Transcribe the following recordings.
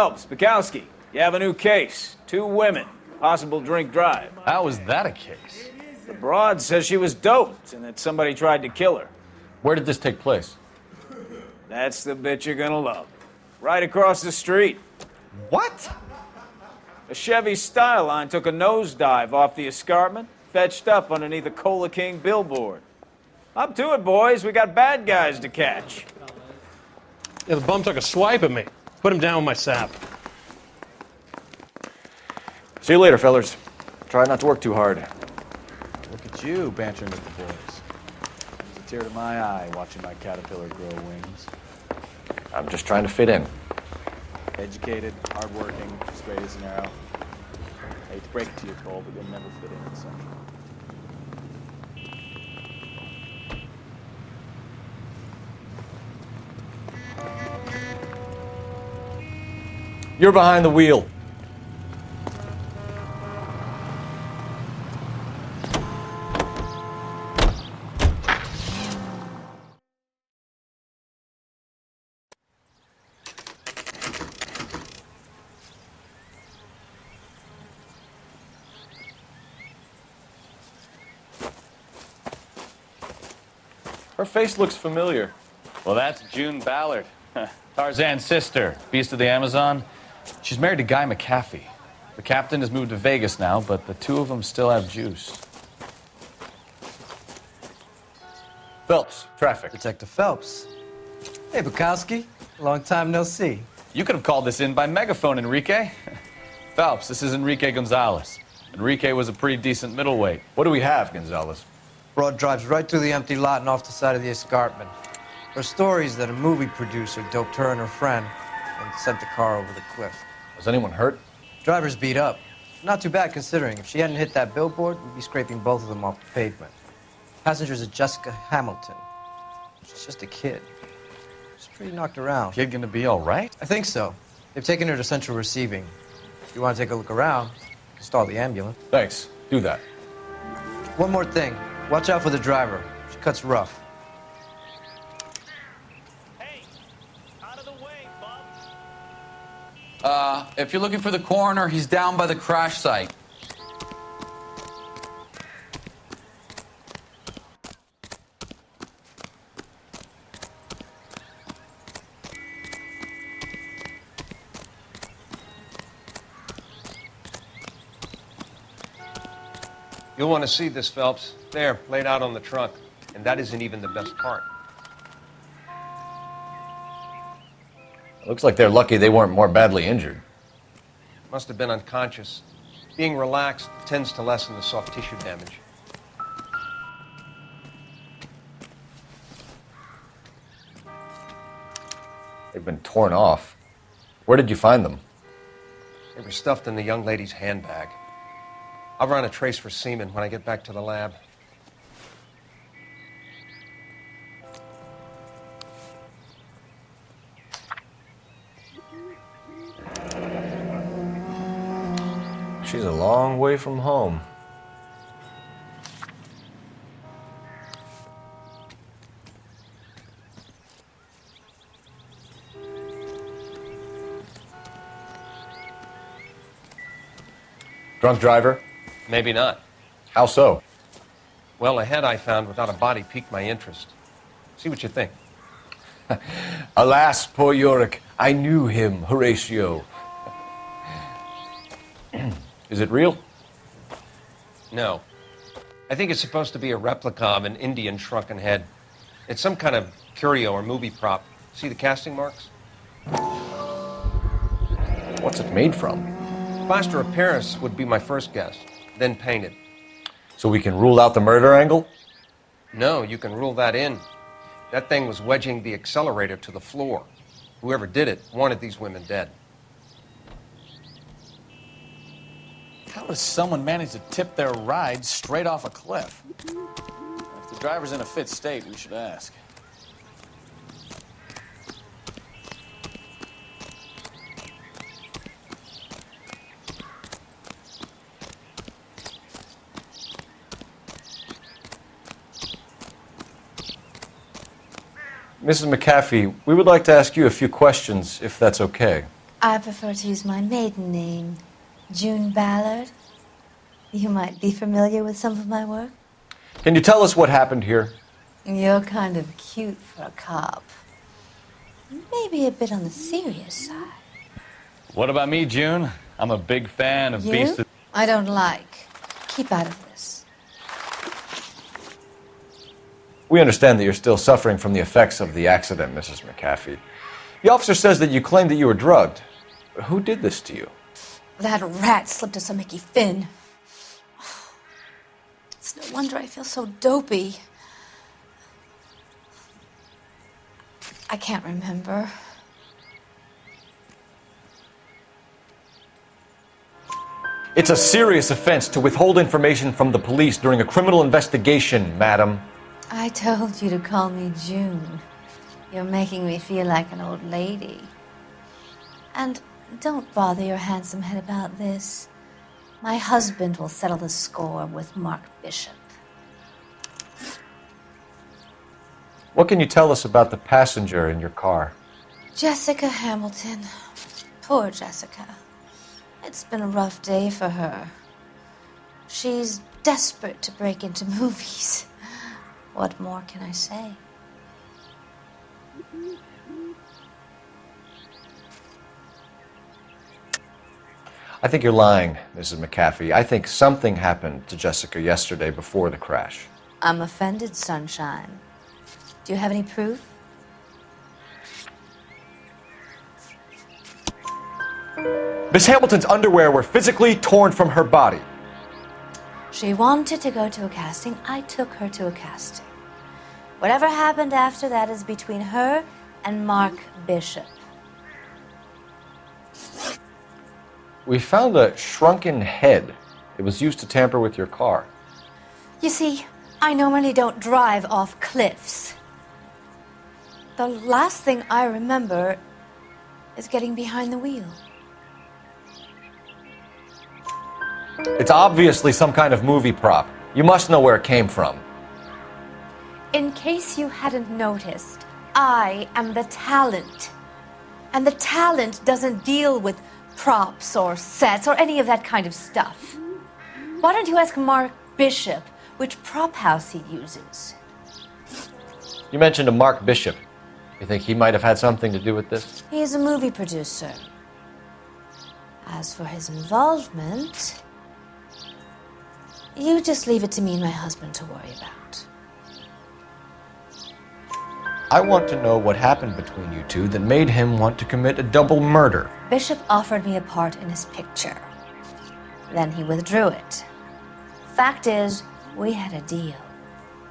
Phelps, Bukowski, you have a new case. 2 women, possible drink drive. How is that a case? The broad says she was doped and that somebody tried to kill her. Where did this take place? That's the bit you're gonna love. Right across the street. What? A Chevy Styline took a nosedive off the escarpment, fetched up underneath a Cola King billboard. Up to it, boys. We got bad guys to catch. Yeah, the bum took a swipe at me. Put him down with my sap. See you later, fellers. Try not to work too hard. Look at you, bantering with the boys. There's a tear to my eye watching my caterpillar grow wings. I'm just trying to fit in. Educated, hardworking, straight as an arrow. I hate to break it to you, Cole, but you'll never fit in Central. You're behind the wheel. Her face looks familiar. Well, that's June Ballard, Tarzan's sister, beast of the Amazon. She's married to Guy McAfee. The captain has moved to Vegas now, but the 2 of them still have juice. Phelps, traffic. Detective Phelps. Hey, Bukowski. Long time no see. You could have called this in by megaphone, Enrique. Phelps, this is Enrique Gonzalez. Enrique was a pretty decent middleweight. What do we have, Gonzalez? Broad drives right through the empty lot and off the side of the escarpment. Her stories that a movie producer doped her and her friend and sent the car over the cliff. Was anyone hurt? Driver's beat up. Not too bad considering. If she hadn't hit that billboard, we'd be scraping both of them off the pavement. Passenger's a Jessica Hamilton. She's just a kid. She's pretty knocked around. Kid gonna be all right? I think so. They've taken her to central receiving. If you want to take a look around, you can stall the ambulance. Thanks. Do that. One more thing. Watch out for the driver. She cuts rough. Hey, out of the way, bub. If you're looking for the coroner, he's down by the crash site. You'll want to see this, Phelps. There, laid out on the trunk. And that isn't even the best part. Looks like they're lucky they weren't more badly injured. Must have been unconscious. Being relaxed tends to lessen the soft tissue damage. They've been torn off. Where did you find them? They were stuffed in the young lady's handbag. I'll run a trace for semen when I get back to the lab. She's a long way from home. Drunk driver? Maybe not. How so? Well, a head I found without a body piqued my interest. See what you think. Alas, poor Yorick, I knew him, Horatio. Is it real? No. I think it's supposed to be a replica of an Indian shrunken head. It's some kind of curio or movie prop. See the casting marks? What's it made from? Plaster of Paris would be my first guess, then painted. So we can rule out the murder angle? No, you can rule that in. That thing was wedging the accelerator to the floor. Whoever did it wanted these women dead. How does someone manage to tip their ride straight off a cliff? If the driver's in a fit state, we should ask. Mrs. McAfee, we would like to ask you a few questions, if that's okay. I prefer to use my maiden name, June Ballard. You might be familiar with some of my work. Can you tell us what happened here? You're kind of cute for a cop. Maybe a bit on the serious side. What about me, June? I'm a big fan of Beast You? of... I don't like. Keep out of this. We understand that you're still suffering from the effects of the accident, Mrs. McAfee. The officer says that you claimed that you were drugged. Who did this to you? That rat slipped us a Mickey Finn. It's no wonder I feel so dopey. I can't remember. It's a serious offense to withhold information from the police during a criminal investigation, madam. I told you to call me June. You're making me feel like an old lady. And don't bother your handsome head about this. My husband will settle the score with Mark Bishop. What can you tell us about the passenger in your car? Jessica Hamilton. Poor Jessica. It's been a rough day for her. She's desperate to break into movies. What more can I say? I think you're lying, Mrs. McAfee. I think something happened to Jessica yesterday before the crash. I'm offended, Sunshine. Do you have any proof? Miss Hamilton's underwear were physically torn from her body. She wanted to go to a casting. I took her to a casting. Whatever happened after that is between her and Mark Bishop. We found a shrunken head. It was used to tamper with your car. You see, I normally don't drive off cliffs. The last thing I remember is getting behind the wheel. It's obviously some kind of movie prop. You must know where it came from. In case you hadn't noticed, I am the talent. And the talent doesn't deal with props or sets or any of that kind of stuff. Why don't you ask Mark Bishop which prop house he uses? You mentioned a Mark Bishop. You think he might have had something to do with this? He's a movie producer. As for his involvement, you just leave it to me and my husband to worry about. I want to know what happened between you two that made him want to commit a double murder. Bishop offered me a part in his picture. Then he withdrew it. Fact is, we had a deal.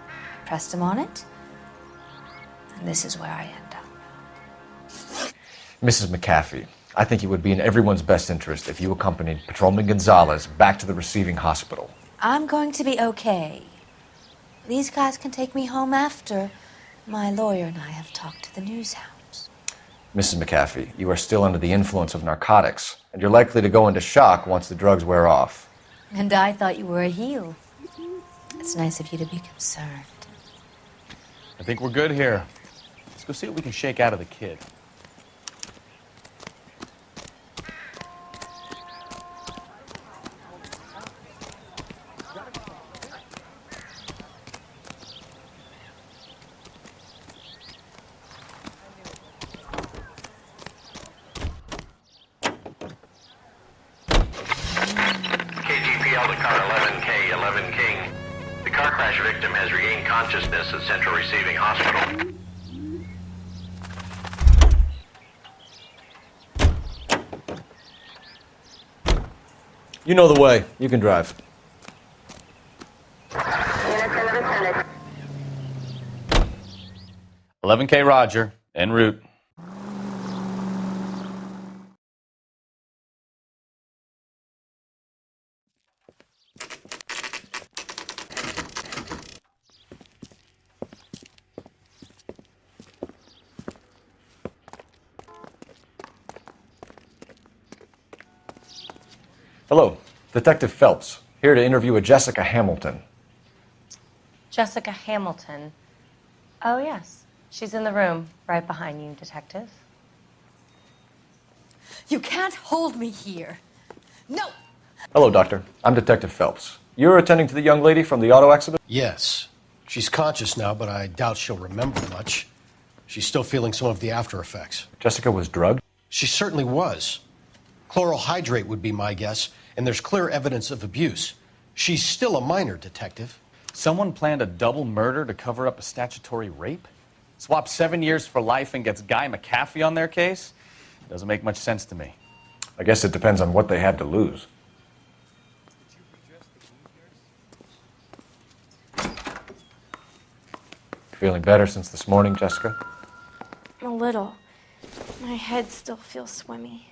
I pressed him on it, and this is where I end up. Mrs. McAfee, I think it would be in everyone's best interest if you accompanied Patrolman Gonzalez back to the receiving hospital. I'm going to be okay. These guys can take me home after my lawyer and I have talked to the news hounds. Mrs. McAfee, you are still under the influence of narcotics, and you're likely to go into shock once the drugs wear off. And I thought you were a heel. It's nice of you to be concerned. I think we're good here. Let's go see what we can shake out of the kid. KGPL to car 11K, 11 King. The car crash victim has regained consciousness at Central Receiving Hospital. You know the way. You can drive. 11K Roger, en route. Hello, Detective Phelps, here to interview a Jessica Hamilton. Jessica Hamilton. Oh, yes. She's in the room right behind you, Detective. You can't hold me here. No! Hello, Doctor. I'm Detective Phelps. You're attending to the young lady from the auto accident? Yes. She's conscious now, but I doubt she'll remember much. She's still feeling some of the after effects. Jessica was drugged? She certainly was. Chloral hydrate would be my guess, and there's clear evidence of abuse. She's still a minor, Detective. Someone planned a double murder to cover up a statutory rape? Swap 7 years for life and gets Guy McAfee on their case? Doesn't make much sense to me. I guess it depends on what they had to lose. Feeling better since this morning, Jessica? A little. My head still feels swimmy.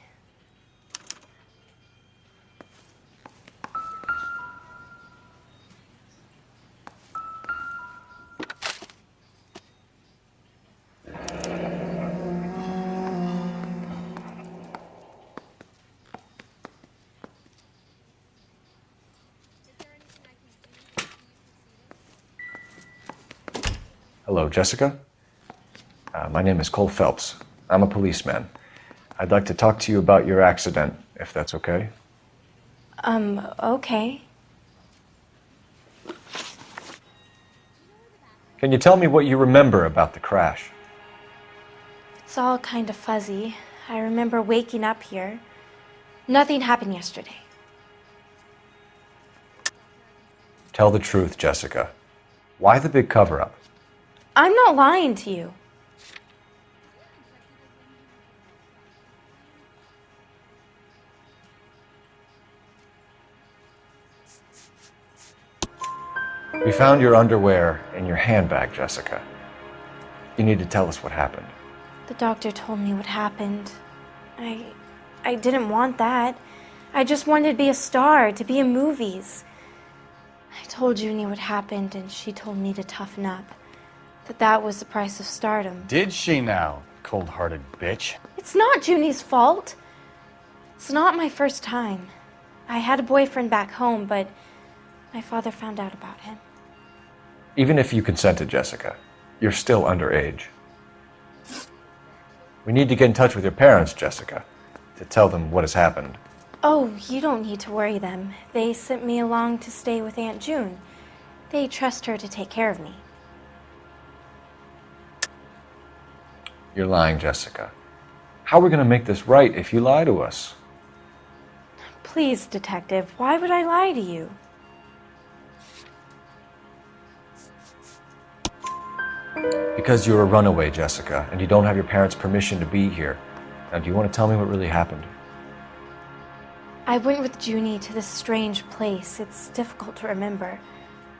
Hello, Jessica. My name is Cole Phelps. I'm a policeman. I'd like to talk to you about your accident, if that's okay. Okay. Can you tell me what you remember about the crash? It's all kind of fuzzy. I remember waking up here. Nothing happened yesterday. Tell the truth, Jessica. Why the big cover-up? I'm not lying to you. We found your underwear in your handbag, Jessica. You need to tell us what happened. The doctor told me what happened. I didn't want that. I just wanted to be a star, to be in movies. I told Junie what happened, and she told me to toughen up. That was the price of stardom. Did she now, cold-hearted bitch? It's not Junie's fault. It's not my first time. I had a boyfriend back home, but my father found out about him. Even if you consented, Jessica, you're still underage. We need to get in touch with your parents, Jessica, to tell them what has happened. Oh, you don't need to worry them. They sent me along to stay with Aunt June. They trust her to take care of me. You're lying, Jessica. How are we going to make this right if you lie to us? Please, Detective, why would I lie to you? Because you're a runaway, Jessica, and you don't have your parents' permission to be here. Now, do you want to tell me what really happened? I went with Junie to this strange place. It's difficult to remember.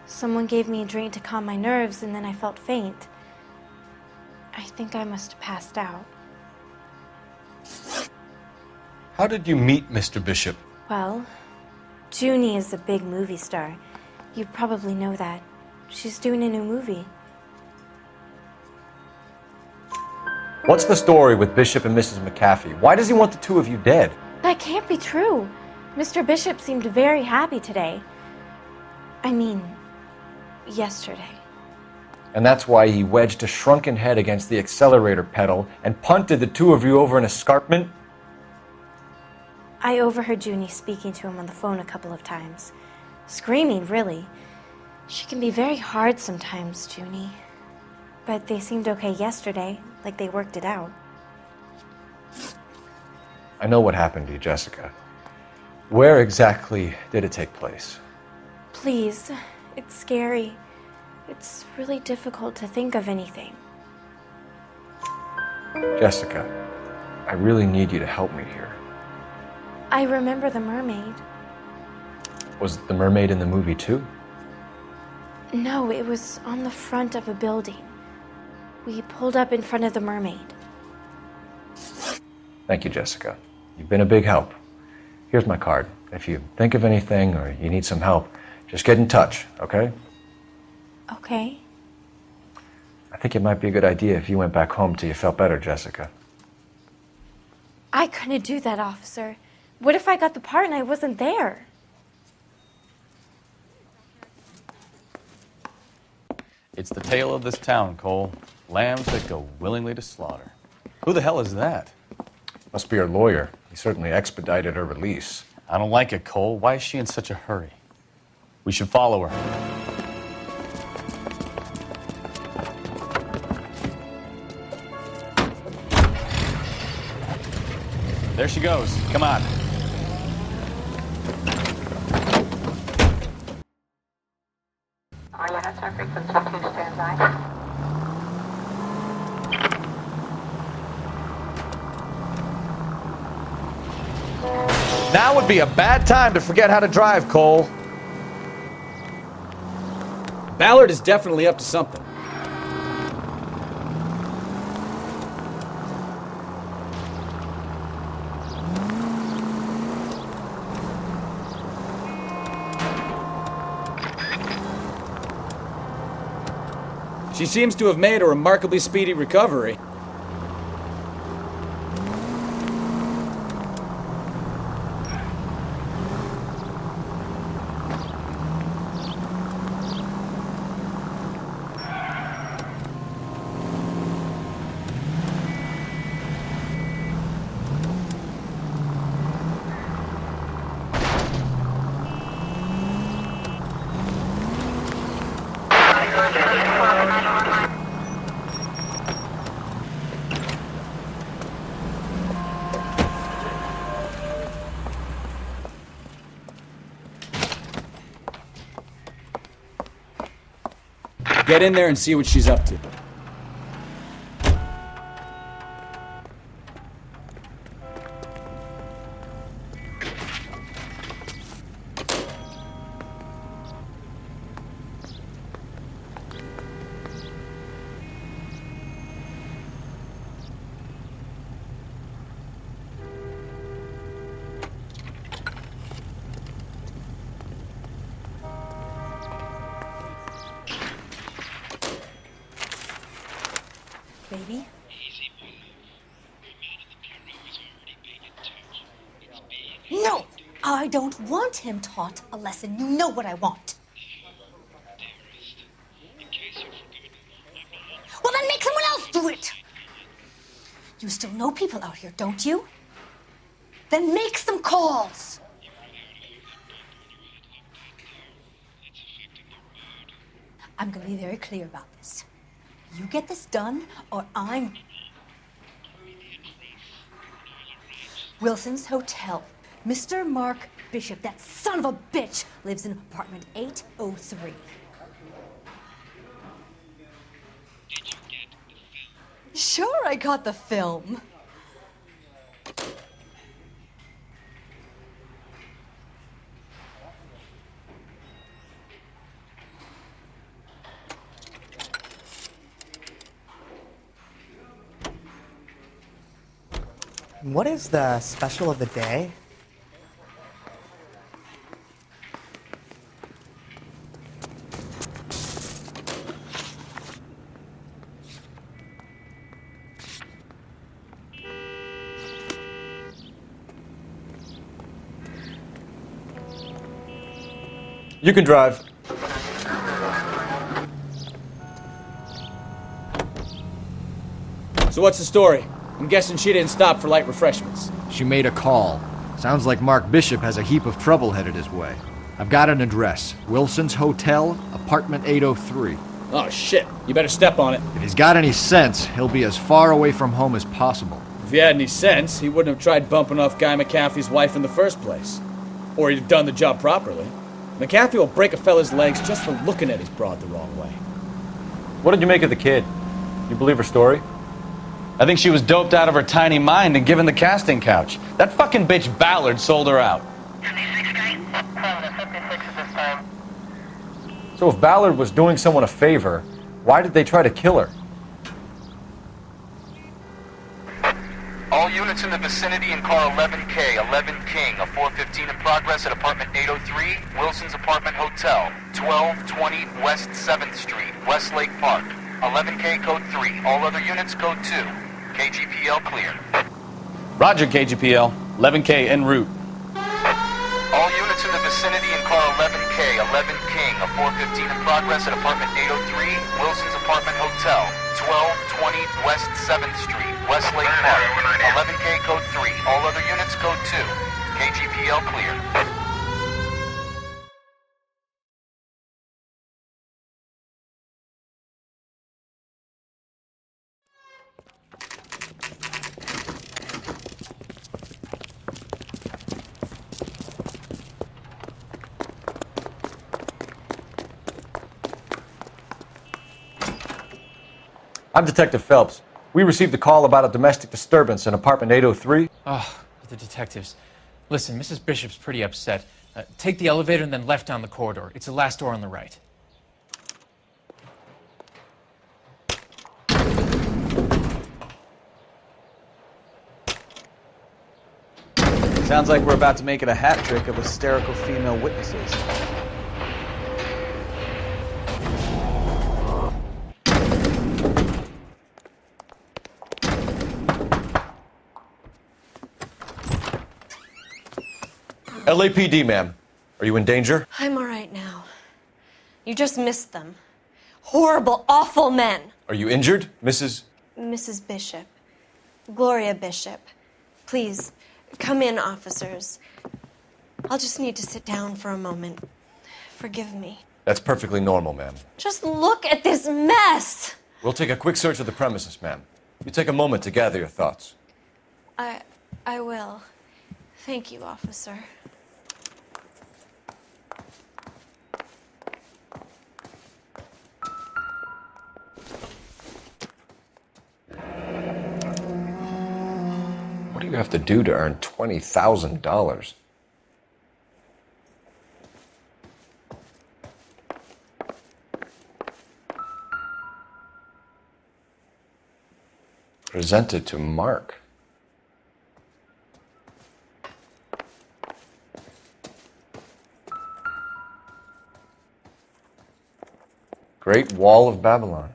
Someone gave me a drink to calm my nerves, and then I felt faint. I think I must have passed out. How did you meet Mr. Bishop? Well, Junie is a big movie star. You probably know that. She's doing a new movie. What's the story with Bishop and Mrs. McAfee? Why does he want the two of you dead? That can't be true. Mr. Bishop seemed very happy today. I mean, yesterday. And that's why he wedged a shrunken head against the accelerator pedal and punted the two of you over an escarpment? I overheard Junie speaking to him on the phone a couple of times. Screaming, really. She can be very hard sometimes, Junie. But they seemed okay yesterday, like they worked it out. I know what happened to you, Jessica. Where exactly did it take place? Please, it's scary. It's really difficult to think of anything. Jessica, I really need you to help me here. I remember the mermaid. Was the mermaid in the movie too? No, it was on the front of a building. We pulled up in front of the mermaid. Thank you, Jessica. You've been a big help. Here's my card. If you think of anything or you need some help, just get in touch, okay? Okay. I think it might be a good idea if you went back home till you felt better, Jessica. I couldn't do that, officer. What if I got the part and I wasn't there? It's the tale of this town, Cole. Lambs that go willingly to slaughter. Who the hell is that? Must be our lawyer. He He certainly expedited her release. I don't like it, Cole. Why is she in such a hurry? We should follow her. There she goes. Come on. Now would be a bad time to forget how to drive, Cole. Ballard is definitely up to something. She seems to have made a remarkably speedy recovery. Get in there and see what she's up to. Baby? No! I don't want him taught a lesson. You know what I want. Well, then make someone else do it! You still know people out here, don't you? Then make some calls! I'm gonna be very clear about this. You get this done, or I'm... Wilson's Hotel. Mr. Mark Bishop, that son of a bitch, lives in apartment 803. Sure, I got the film. What is the special of the day? You can drive. So what's the story? I'm guessing she didn't stop for light refreshments. She made a call. Sounds like Mark Bishop has a heap of trouble headed his way. I've got an address. Wilson's Hotel, apartment 803. Oh, shit. You better step on it. If he's got any sense, he'll be as far away from home as possible. If he had any sense, he wouldn't have tried bumping off Guy McAfee's wife in the first place. Or he'd have done the job properly. McAfee will break a fella's legs just for looking at his broad the wrong way. What did you make of the kid? You believe her story? I think she was doped out of her tiny mind and given the casting couch. That fucking bitch Ballard sold her out. So if Ballard was doing someone a favor, why did they try to kill her? All units in the vicinity in car 11K, 11 King, a 415 in progress at apartment 803, Wilson's Apartment Hotel, 1220 West 7th Street, Westlake Park. 11K code 3, all other units code 2. KGPL clear. Roger, KGPL. 11K en route. All units in the vicinity in car 11K, 11 King, a 415 in progress at apartment 803, Wilson's Apartment Hotel, 1220 West 7th Street, Westlake Park. 11K code 3. All other units code 2. KGPL clear. I'm Detective Phelps. We received a call about a domestic disturbance in apartment 803. Oh, the detectives. Listen, Mrs. Bishop's pretty upset. Take the elevator and then left down the corridor. It's the last door on the right. Sounds like we're about to make it a hat trick of hysterical female witnesses. LAPD, ma'am. Are you in danger? I'm all right now. You just missed them. Horrible, awful men. Are you injured, Mrs.? Mrs. Bishop. Gloria Bishop. Please, come in, officers. I'll just need to sit down for a moment. Forgive me. That's perfectly normal, ma'am. Just look at this mess! We'll take a quick search of the premises, ma'am. You take a moment to gather your thoughts. I will. Thank you, officer. What do you have to do to earn $20,000? Presented to Mark. Great Wall of Babylon.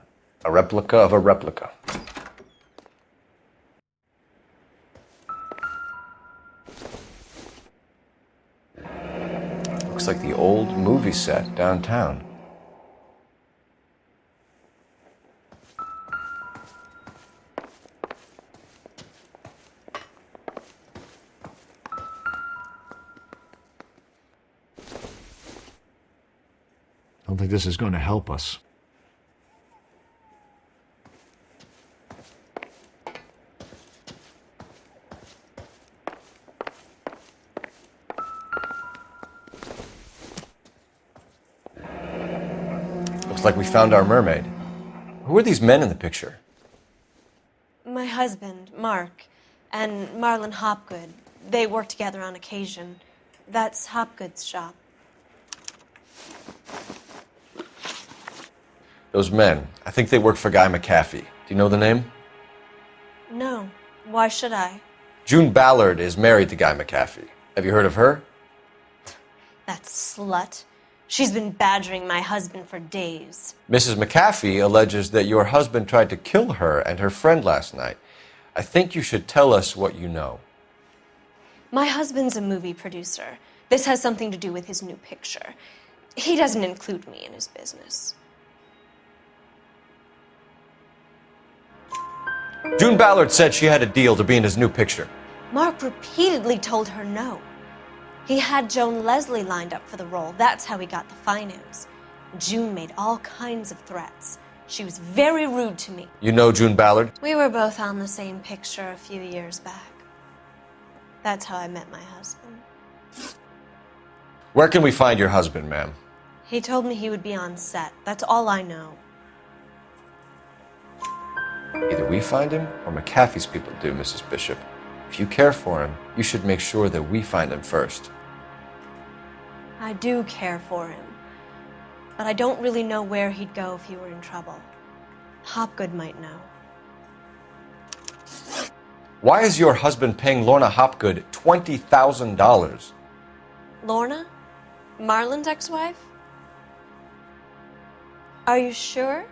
A replica of a replica. Looks like the old movie set downtown. I don't think this is going to help us. Looks like we found our mermaid. Who are these men in the picture? My husband, Mark, and Marlon Hopgood. They work together on occasion. That's Hopgood's shop. Those men, I think they work for Guy McAfee. Do you know the name? No. Why should I? June Ballard is married to Guy McAfee. Have you heard of her? That slut. She's been badgering my husband for days. Mrs. McAfee alleges that your husband tried to kill her and her friend last night. I think you should tell us what you know. My husband's a movie producer. This has something to do with his new picture. He doesn't include me in his business. June Ballard said she had a deal to be in his new picture. Mark repeatedly told her no. He had Joan Leslie lined up for the role. That's how he got the finance. June made all kinds of threats. She was very rude to me. You know June Ballard? We were both on the same picture a few years back. That's how I met my husband. Where can we find your husband, ma'am? He told me he would be on set. That's all I know. Either we find him or McAfee's people do, Mrs. Bishop. If you care for him, you should make sure that we find him first. I do care for him. But I don't really know where he'd go if he were in trouble. Hopgood might know. Why is your husband paying Lorna Hopgood $20,000? Lorna? Marlon's ex-wife? Are you sure?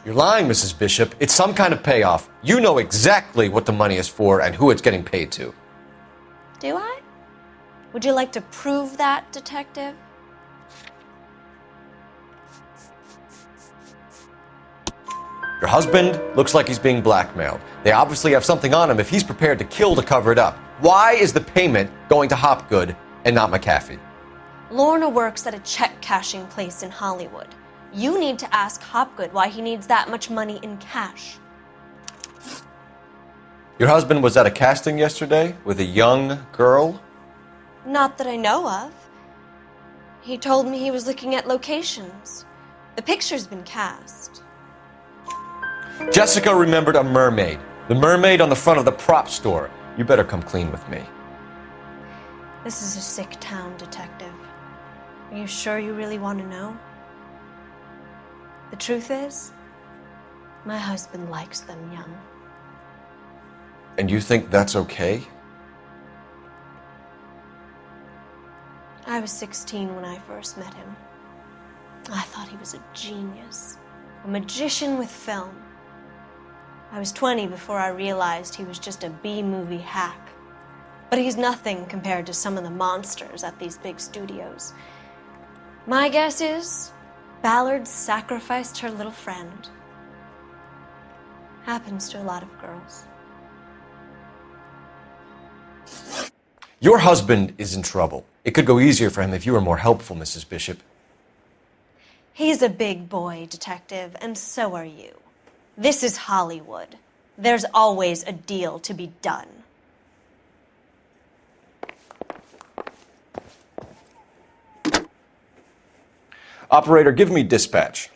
You're lying, Mrs. Bishop. It's some kind of payoff. You know exactly what the money is for and who it's getting paid to. Do I? Would you like to prove that, detective? Your husband looks like he's being blackmailed. They obviously have something on him if he's prepared to kill to cover it up. Why is the payment going to Hopgood and not McAfee? Lorna works at a check cashing place in Hollywood. You need to ask Hopgood why he needs that much money in cash. Your husband was at a casting yesterday with a young girl? Not that I know of. He told me he was looking at locations. The picture's been cast. Jessica remembered a mermaid. The mermaid on the front of the prop store. You better come clean with me. This is a sick town, Detective. Are you sure you really want to know? The truth is, my husband likes them young. And you think that's okay? I was 16 when I first met him. I thought he was a genius, a magician with film. I was 20 before I realized he was just a B-movie hack. But he's nothing compared to some of the monsters at these big studios. My guess is Ballard sacrificed her little friend. Happens to a lot of girls. Your husband is in trouble. It could go easier for him if you were more helpful, Mrs. Bishop. He's a big boy, Detective, and so are you. This is Hollywood. There's always a deal to be done. Operator, give me dispatch.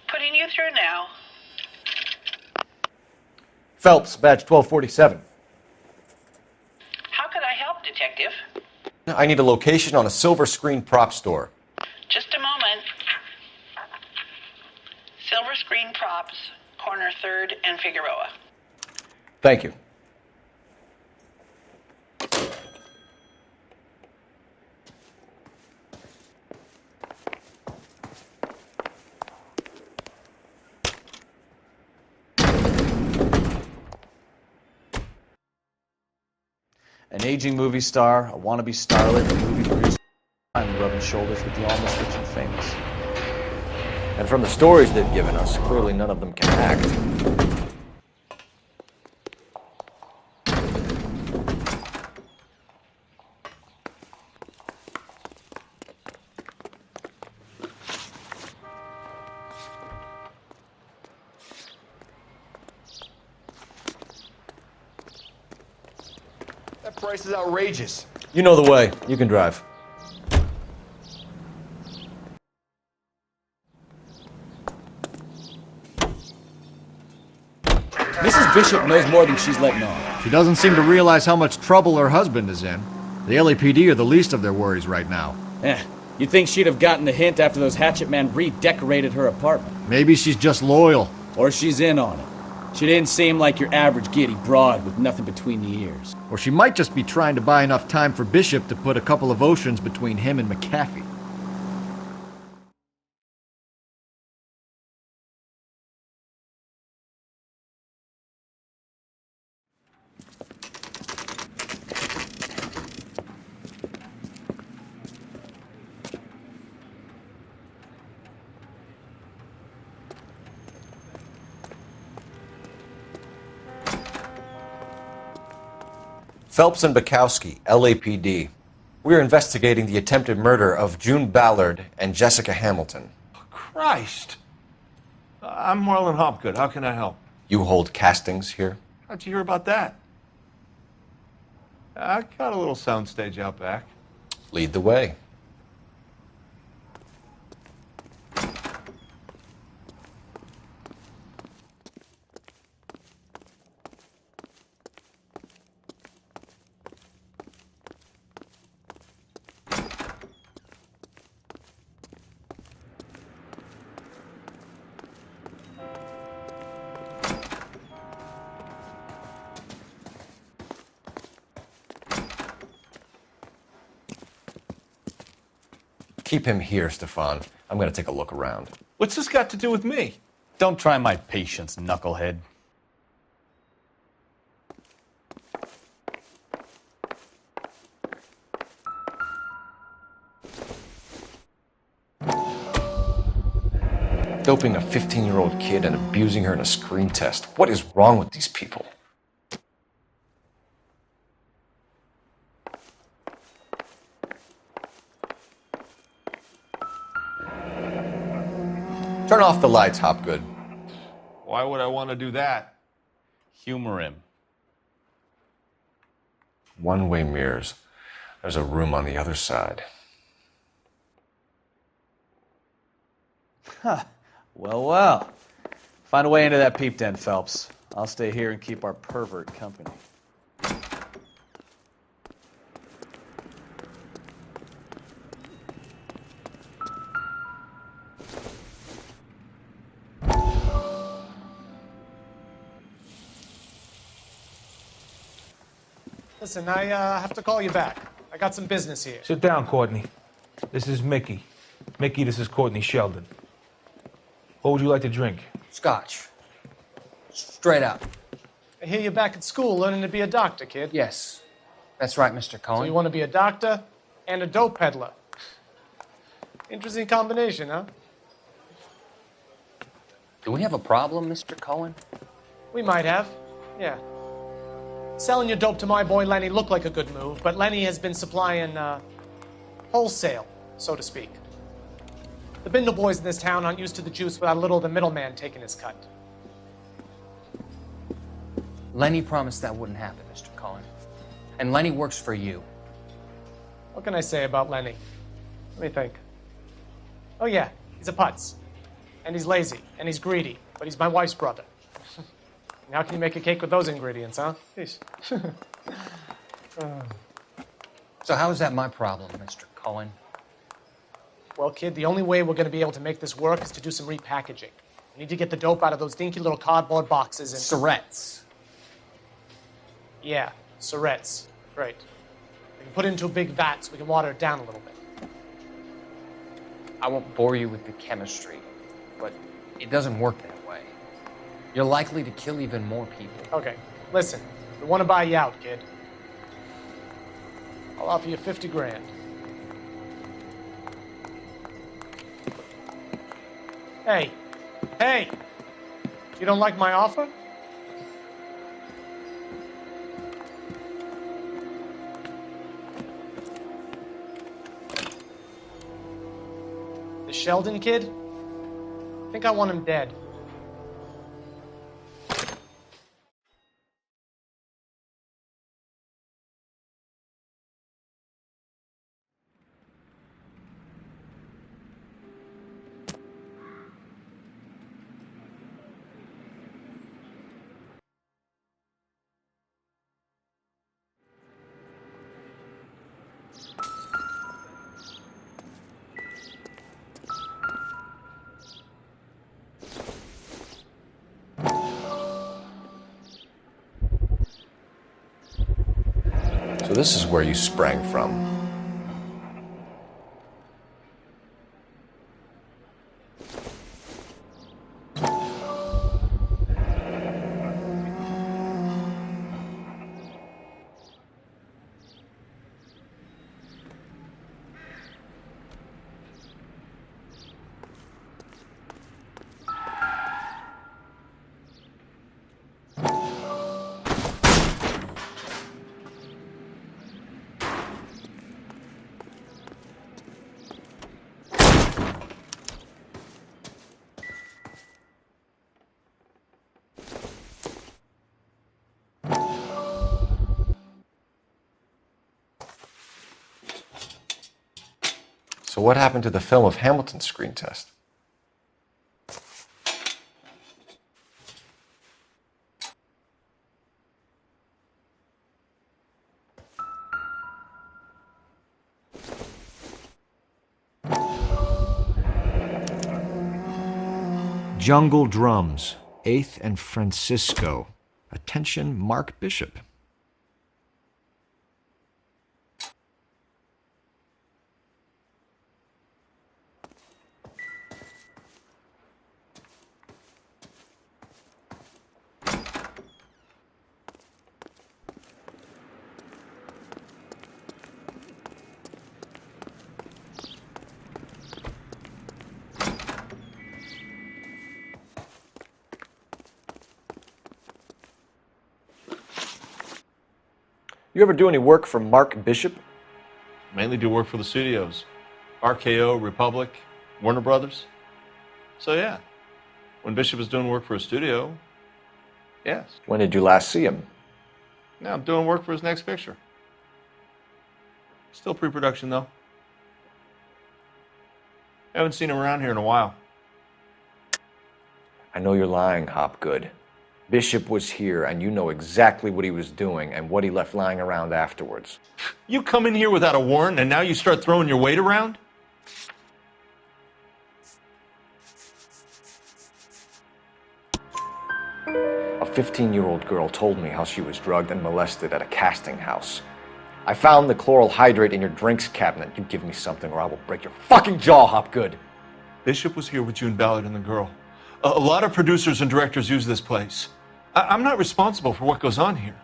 Putting you through now. Phelps, badge 1247. How could I help, Detective? I need a location on a silver screen prop store. Just a moment. Silver Screen Props, corner 3rd and Figueroa. Thank you. An aging movie star, a wannabe starlet, a movie producer, finally rubbing shoulders with the almost rich and famous. And from the stories they've given us, clearly none of them can act. That price is outrageous. You know the way. You can drive. Mrs. Bishop knows more than she's letting on. She doesn't seem to realize how much trouble her husband is in. The LAPD are the least of their worries right now. You'd think she'd have gotten the hint after those hatchet men redecorated her apartment. Maybe she's just loyal. Or she's in on it. She didn't seem like your average giddy broad with nothing between the ears. Or she might just be trying to buy enough time for Bishop to put a couple of oceans between him and McAfee. Phelps and Bukowski, LAPD. We're investigating the attempted murder of June Ballard and Jessica Hamilton. Christ! I'm Marlon Hopgood. How can I help? You hold castings here? How'd you hear about that? I got a little soundstage out back. Lead the way. Keep him here, Stefan. I'm going to take a look around. What's this got to do with me? Don't try my patience, knucklehead. Doping a 15-year-old kid and abusing her in a screen test. What is wrong with these people? Turn off the lights, Hopgood. Why would I want to do that? Humor him. One-way mirrors. There's a room on the other side. Huh. Well, well. Find a way into that peep den, Phelps. I'll stay here and keep our pervert company. Listen, I have to call you back. I got some business here. Sit down, Courtney. This is Mickey. Mickey, this is Courtney Sheldon. What would you like to drink? Scotch. Straight up. I hear you're back at school learning to be a doctor, kid. Yes. That's right, Mr. Cohen. So you want to be a doctor and a dope peddler. Interesting combination, huh? Do we have a problem, Mr. Cohen? We might have, yeah. Selling your dope to my boy Lenny looked like a good move, but Lenny has been supplying, wholesale, so to speak. The Bindle boys in this town aren't used to the juice without a little of the middleman taking his cut. Lenny promised that wouldn't happen, Mr. Cohen. And Lenny works for you. What can I say about Lenny? Let me think. Oh yeah, he's a putz. And he's lazy, and he's greedy, but he's my wife's brother. How can you make a cake with those ingredients, huh? Jeez. So how is that my problem, Mr. Cohen? Well, kid, the only way we're going to be able to make this work is to do some repackaging. We need to get the dope out of those dinky little cardboard boxes and... Syrettes. Yeah, syrettes. Right. We can put it into a big vat so we can water it down a little bit. I won't bore you with the chemistry, but it doesn't work that way. You're likely to kill even more people. Okay, listen. We want to buy you out, kid. I'll offer you 50 grand. Hey, hey! You don't like my offer? The Sheldon kid? I think I want him dead. So this is where you sprang from. So what happened to the film of Hamilton's screen test? Jungle Drums, 8th and Francisco. Attention, Mark Bishop. You ever do any work for Mark Bishop? Mainly do work for the studios. RKO, Republic, Warner Brothers. So yeah, when Bishop is doing work for a studio, yes. When did you last see him? Now I'm doing work for his next picture. Still pre-production though. Haven't seen him around here in a while. I know you're lying, Hopgood. Bishop was here, and you know exactly what he was doing and what he left lying around afterwards. You come in here without a warrant, and now you start throwing your weight around? A 15-year-old girl told me how she was drugged and molested at a casting house. I found the chloral hydrate in your drinks cabinet. You give me something or I will break your fucking jaw, Hopgood. Bishop was here with June Ballard and the girl. A lot of producers and directors use this place. I'm not responsible for what goes on here.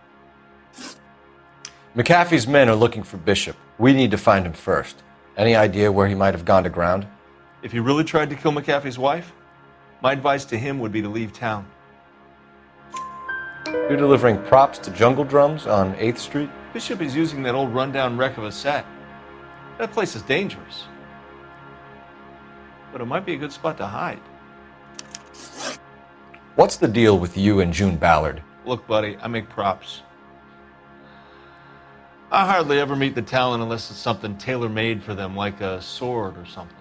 McAfee's men are looking for Bishop. We need to find him first. Any idea where he might have gone to ground? If he really tried to kill McAfee's wife, my advice to him would be to leave town. You're delivering props to Jungle Drums on 8th Street? Bishop is using that old rundown wreck of a set. That place is dangerous. But it might be a good spot to hide. What's the deal with you and June Ballard? Look, buddy, I make props. I hardly ever meet the talent unless it's something tailor-made for them, like a sword or something.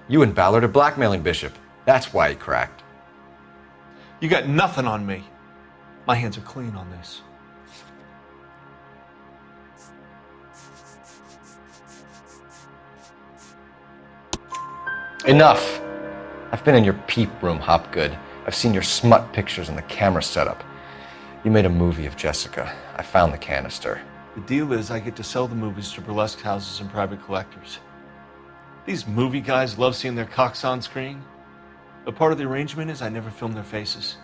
You and Ballard are blackmailing Bishop. That's why he cracked. You got nothing on me. My hands are clean on this. Enough! I've been in your peep room, Hopgood. I've seen your smut pictures and the camera setup. You made a movie of Jessica. I found the canister. The deal is I get to sell the movies to burlesque houses and private collectors. These movie guys love seeing their cocks on screen. But part of the arrangement is I never film their faces.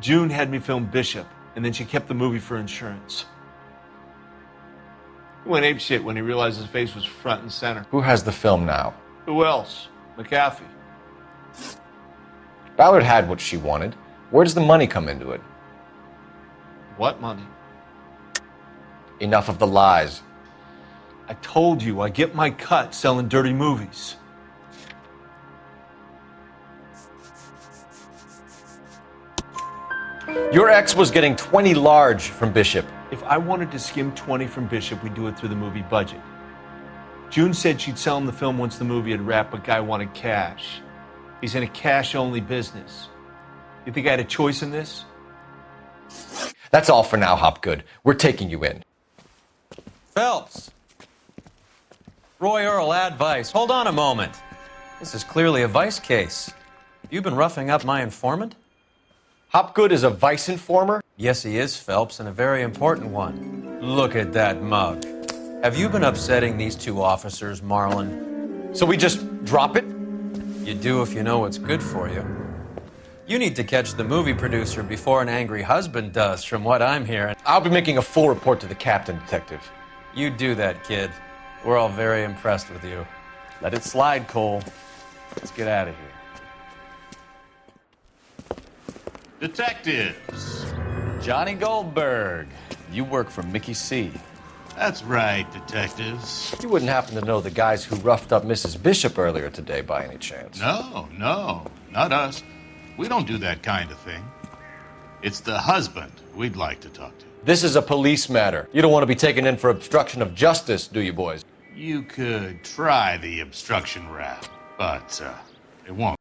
June had me film Bishop, and then she kept the movie for insurance. He went apeshit when he realized his face was front and center. Who has the film now? Who else? McAfee. Ballard had what she wanted. Where does the money come into it? What money? Enough of the lies. I told you, I get my cut selling dirty movies. Your ex was getting 20 large from Bishop. If I wanted to skim 20 from Bishop, we'd do it through the movie budget. June said she'd sell him the film once the movie had wrapped, but Guy wanted cash. He's in a cash-only business. You think I had a choice in this? That's all for now, Hopgood. We're taking you in. Phelps. Roy Earl, advice. Hold on a moment. This is clearly a vice case. You've been roughing up my informant? Hopgood is a vice informer? Yes, he is, Phelps, and a very important one. Look at that mug. Have you been upsetting these two officers, Marlin? So we just drop it? You do if you know what's good for you. You need to catch the movie producer before an angry husband does, from what I'm hearing. I'll be making a full report to the captain, Detective. You do that, kid. We're all very impressed with you. Let it slide, Cole. Let's get out of here. Detectives. Johnny Goldberg. You work for Mickey C. That's right, detectives. You wouldn't happen to know the guys who roughed up Mrs. Bishop earlier today by any chance? No, not us. We don't do that kind of thing. It's the husband we'd like to talk to. This is a police matter. You don't want to be taken in for obstruction of justice, do you, boys? You could try the obstruction rap, but it won't.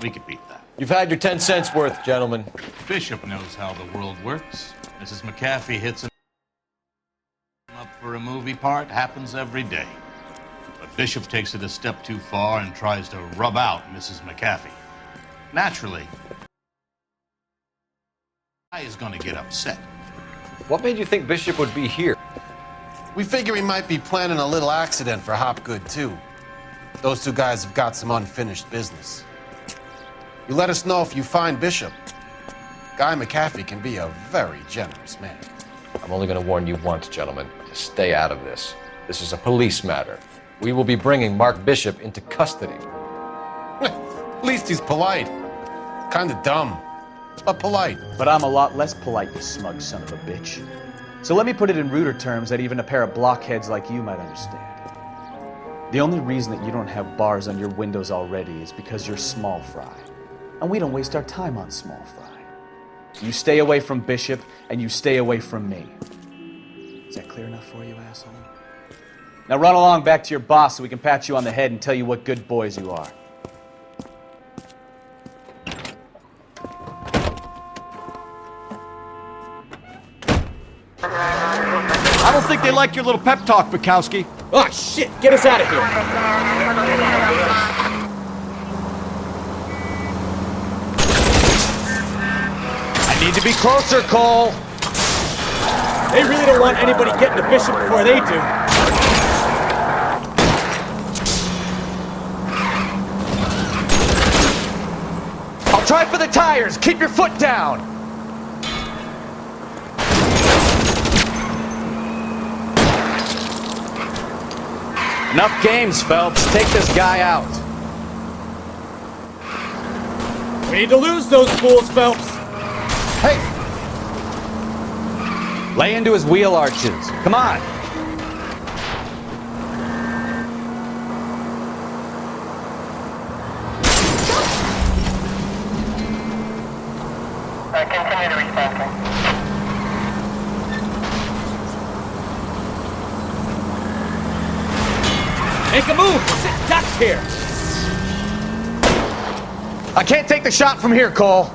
We could beat that. You've had your 10 cents worth, gentlemen. Bishop knows how the world works. Mrs. McAfee hits him up for a movie part. Happens every day. But Bishop takes it a step too far and tries to rub out Mrs. McAfee. Naturally, I is going to get upset. What made you think Bishop would be here? We figure he might be planning a little accident for Hopgood, too. Those two guys have got some unfinished business. You let us know if you find Bishop. Guy McAfee can be a very generous man. I'm only going to warn you once, gentlemen. Stay out of this. This is a police matter. We will be bringing Mark Bishop into custody. At least he's polite. Kind of dumb. but polite. But I'm a lot less polite, you smug son of a bitch. So let me put it in ruder terms that even a pair of blockheads like you might understand. The only reason that you don't have bars on your windows already is because you're small fry. And we don't waste our time on small fry. You stay away from Bishop, and you stay away from me. Is that clear enough for you, asshole? Now run along back to your boss so we can pat you on the head and tell you what good boys you are. I don't think they like your little pep talk, Bukowski. Oh, shit! Get us out of here! I need to be closer, Cole! They really don't want anybody getting to Bishop before they do. I'll try for the tires! Keep your foot down! Enough games, Phelps. Take this guy out. We need to lose those fools, Phelps. Hey! Lay into his wheel arches. Come on. Continue to respond. Make a move! Sit ducks here! I can't take the shot from here, Cole.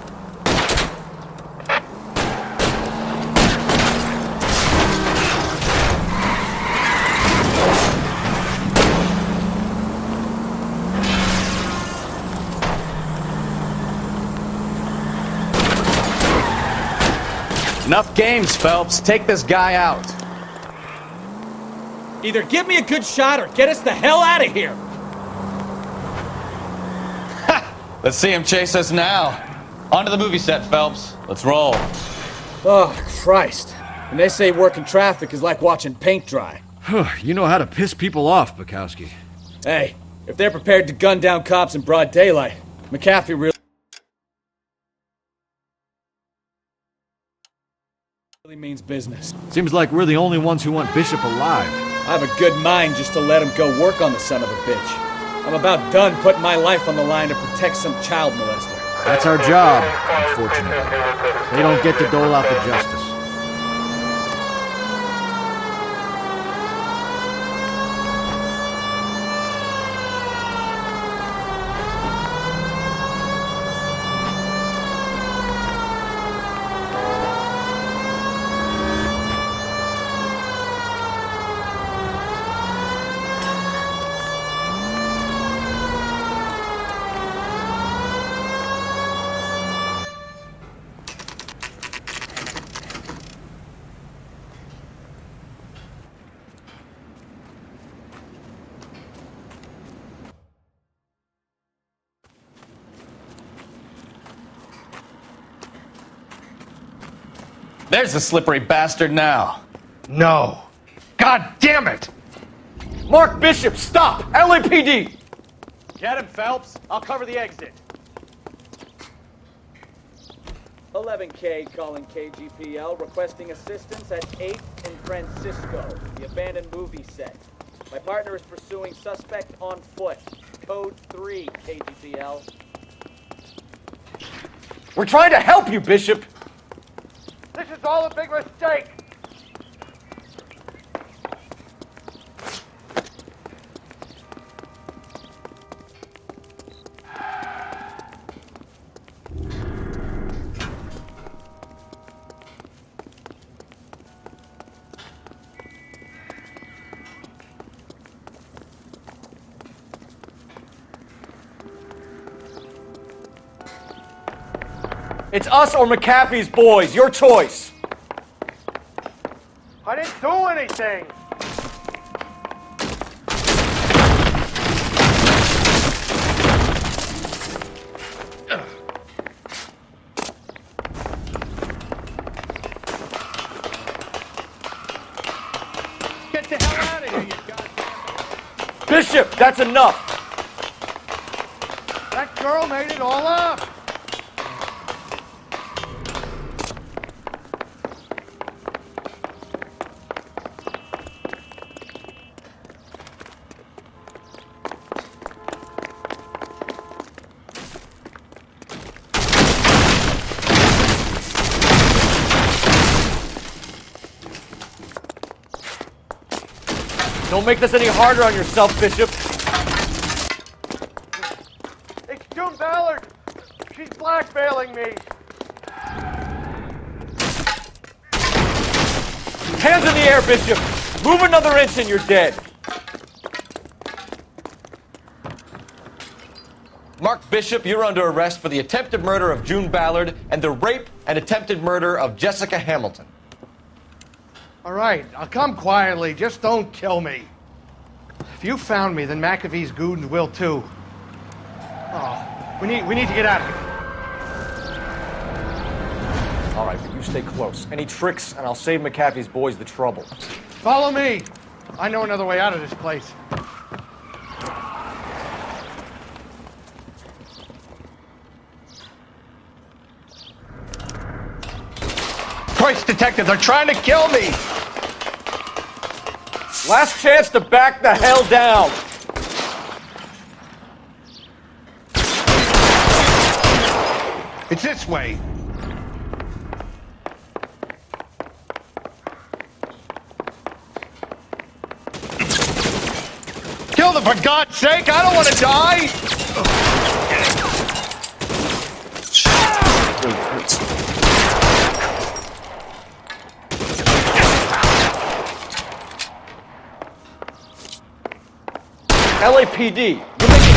Enough games, Phelps. Take this guy out. Either give me a good shot or get us the hell out of here! Let's see him chase us now. On to the movie set, Phelps. Let's roll. Oh, Christ. And they say working traffic is like watching paint dry. You know how to piss people off, Bukowski. Hey, if they're prepared to gun down cops in broad daylight, McAfee really means business. Seems like we're the only ones who want Bishop alive. I have a good mind just to let him go work on the son of a bitch. I'm about done putting my life on the line to protect some child molester. That's our job, unfortunately. They don't get to dole out the justice. There's the slippery bastard now. No. God damn it! Mark Bishop, stop! LAPD! Get him, Phelps. I'll cover the exit. 11K calling KGPL, requesting assistance at 8th and Francisco, the abandoned movie set. My partner is pursuing suspect on foot. Code 3, KGPL. We're trying to help you, Bishop! This is all a big mistake! It's us or McAfee's boys, your choice! I didn't do anything! Get the hell out of here, you goddamn... Bishop, that's enough! That girl made it all up! Don't make this any harder on yourself, Bishop. It's June Ballard. She's blackmailing me. Hands in the air, Bishop. Move another inch and you're dead. Mark Bishop, you're under arrest for the attempted murder of June Ballard and the rape and attempted murder of Jessica Hamilton. All right, I'll come quietly. Just don't kill me. If you found me, then McAfee's goons will too. Oh, we need to get out of here. All right, but you stay close. Any tricks, and I'll save McAfee's boys the trouble. Follow me. I know another way out of this place. Christ, detective, they're trying to kill me! Last chance to back the hell down! It's this way. Kill them, for God's sake! I don't want to die! Really hurts. LAPD, you're making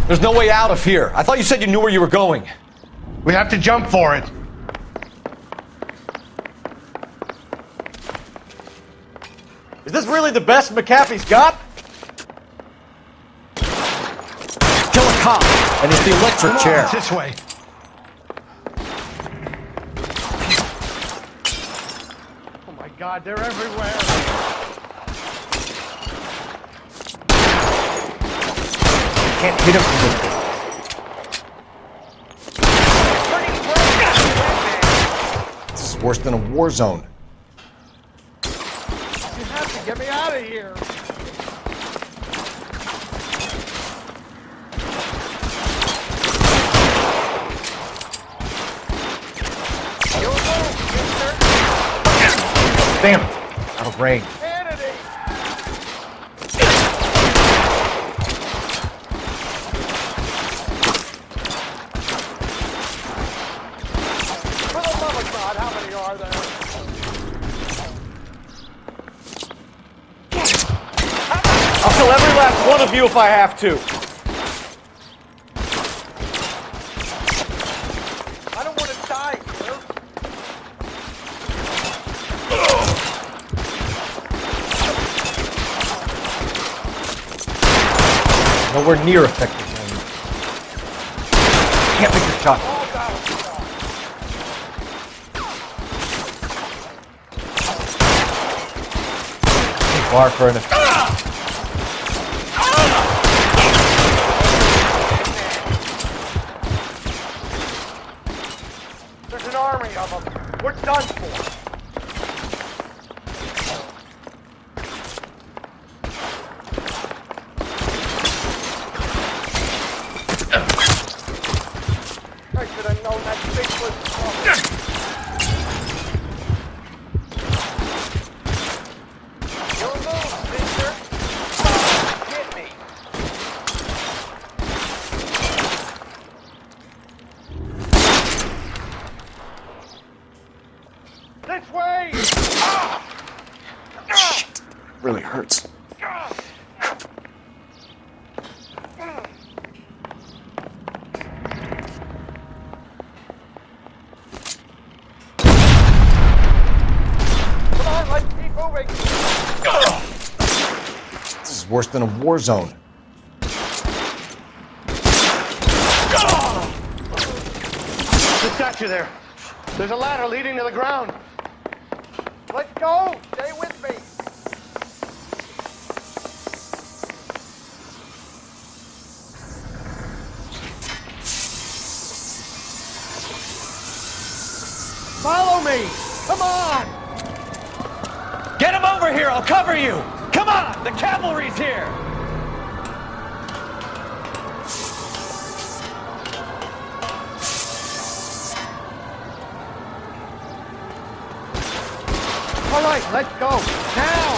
a... There's no way out of here. I thought you said you knew where you were going. We have to jump for it. Is this really the best McAfee's got? Kill a cop, and it's the electric Come on, chair. it's this way. Oh my God, they're everywhere. Can't hit him from this distance. This is worse than a war zone. You have to get me out of here. Damn it! Out of range. For the love of God, how many are there? I'll kill every last one of you if I have to. I don't want to die here. Nowhere near effective range. Can't make the shot. Too far for an effect. There's an army of them. We're done for. I should have known that thing was coming. You'll move, mister. Get me. This way! Shit. Really hurts. Come on, let's keep moving. This is worse than a war zone. The statue there. There's a ladder leading to the ground. Let's go. Stay with me. Follow me. Come on. Get him over here! I'll cover you! Come on! The cavalry's here! All right, let's go. Now!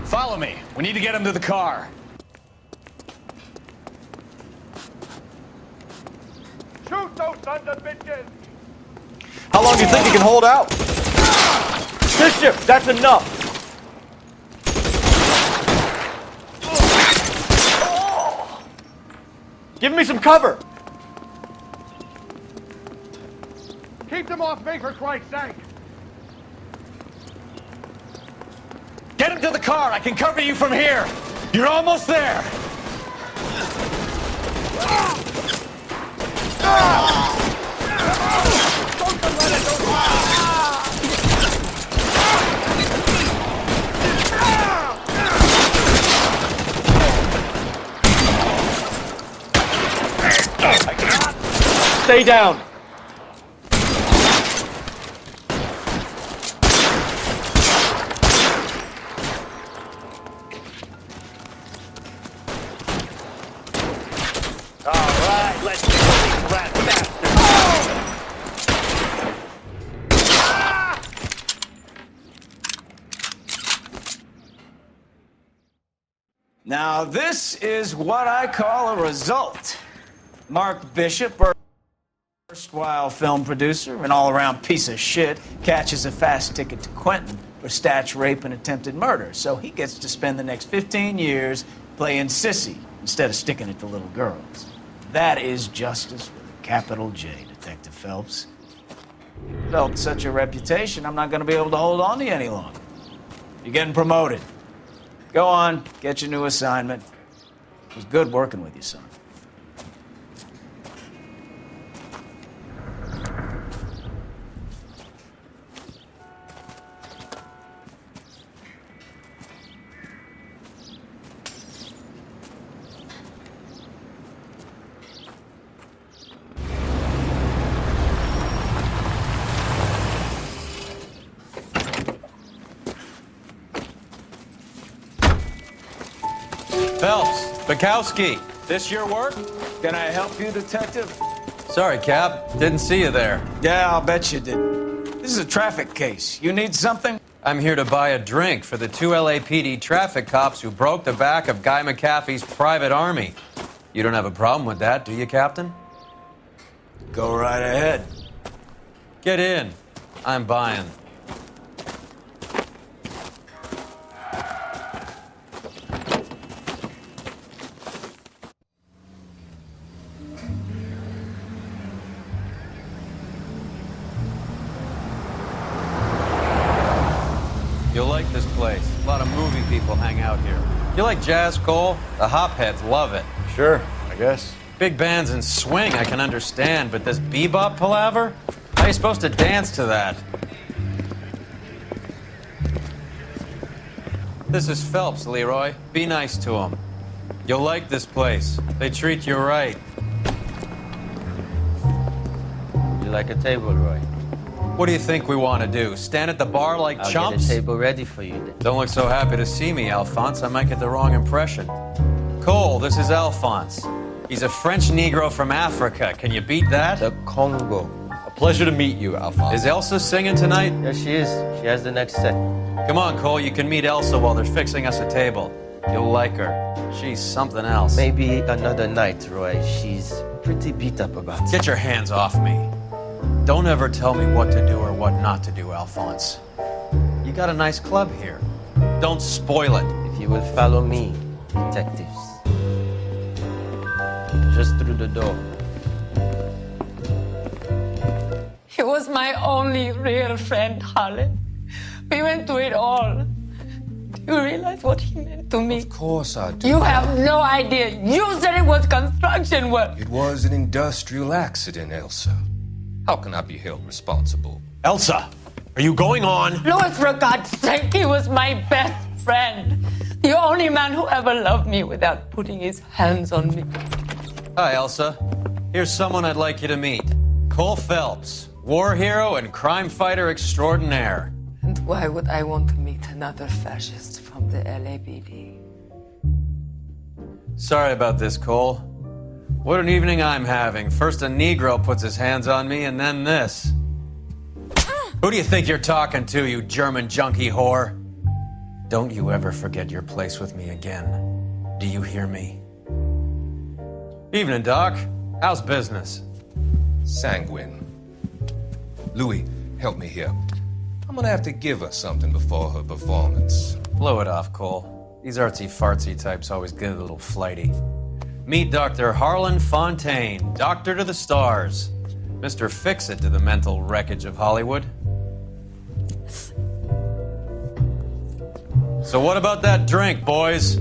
Follow me. We need to get him to the car. Shoot those sons of bitches! How long do you think you can hold out? Bishop, that's enough! Give me some cover! Keep them off me, for Christ's sake! Get him to the car. I can cover you from here. You're almost there. Stay down! Now, this is what I call a result. Mark Bishop, erstwhile film producer, an all-around piece of shit, catches a fast ticket to Quentin for statch rape and attempted murder. So he gets to spend the next 15 years playing sissy instead of sticking it to little girls. That is justice with a capital J, Detective Phelps. Built such a reputation, I'm not going to be able to hold on to you any longer. You're getting promoted. Go on, get your new assignment. It was good working with you, son. Phelps, Bukowski, this your work? Can I help you, Detective? Sorry, Cap. Didn't see you there. Yeah, I'll bet you did. This is a traffic case. You need something? I'm here to buy a drink for the 2 LAPD traffic cops who broke the back of Guy McAfee's private army. You don't have a problem with that, do you, Captain? Go right ahead. Get in. I'm buying. You'll like this place. A lot of movie people hang out here. You like jazz, Cole? The hopheads love it. Sure, I guess. Big bands and swing, I can understand, but this bebop palaver? How are you supposed to dance to that? This is Phelps, Leroy. Be nice to him. You'll like this place. They treat you right. You like a table, Roy? What do you think we want to do? Stand at the bar like I'll chumps? get a table ready for you then. Don't look so happy to see me, Alphonse. I might get the wrong impression. Cole, this is Alphonse. He's a French Negro from Africa. Can you beat that? The Congo. A pleasure to meet you, Alphonse. Is Elsa singing tonight? Yes, she is. She has the next set. Come on, Cole. You can meet Elsa while they're fixing us a table. You'll like her. She's something else. Maybe another night, Roy. She's pretty beat up about it. Get your hands off me. Don't ever tell me what to do or what not to do, Alphonse. You got a nice club here. Don't spoil it. If you will follow me, detectives. Just through the door. He was my only real friend, Harlan. We went through it all. Do you realize what he meant to me? Of course I do. You have no idea. You said it was construction work. It was an industrial accident, Elsa. How can I be held responsible? Elsa, are you going on? Louis, for God's sake, he was my best friend. The only man who ever loved me without putting his hands on me. Hi, Elsa. Here's someone I'd like you to meet. Cole Phelps, war hero and crime fighter extraordinaire. And why would I want to meet another fascist from the LAPD? Sorry about this, Cole. What an evening I'm having. First a Negro puts his hands on me, and then this. Who do you think you're talking to, you German junkie whore? Don't you ever forget your place with me again. Do you hear me? Evening, Doc. How's business? Sanguine. Louis, help me here. I'm gonna have to give her something before her performance. Blow it off, Cole. These artsy-fartsy types always get a little flighty. Meet Dr. Harlan Fontaine, doctor to the stars. Mr. Fix-It to the mental wreckage of Hollywood. So what about that drink, boys?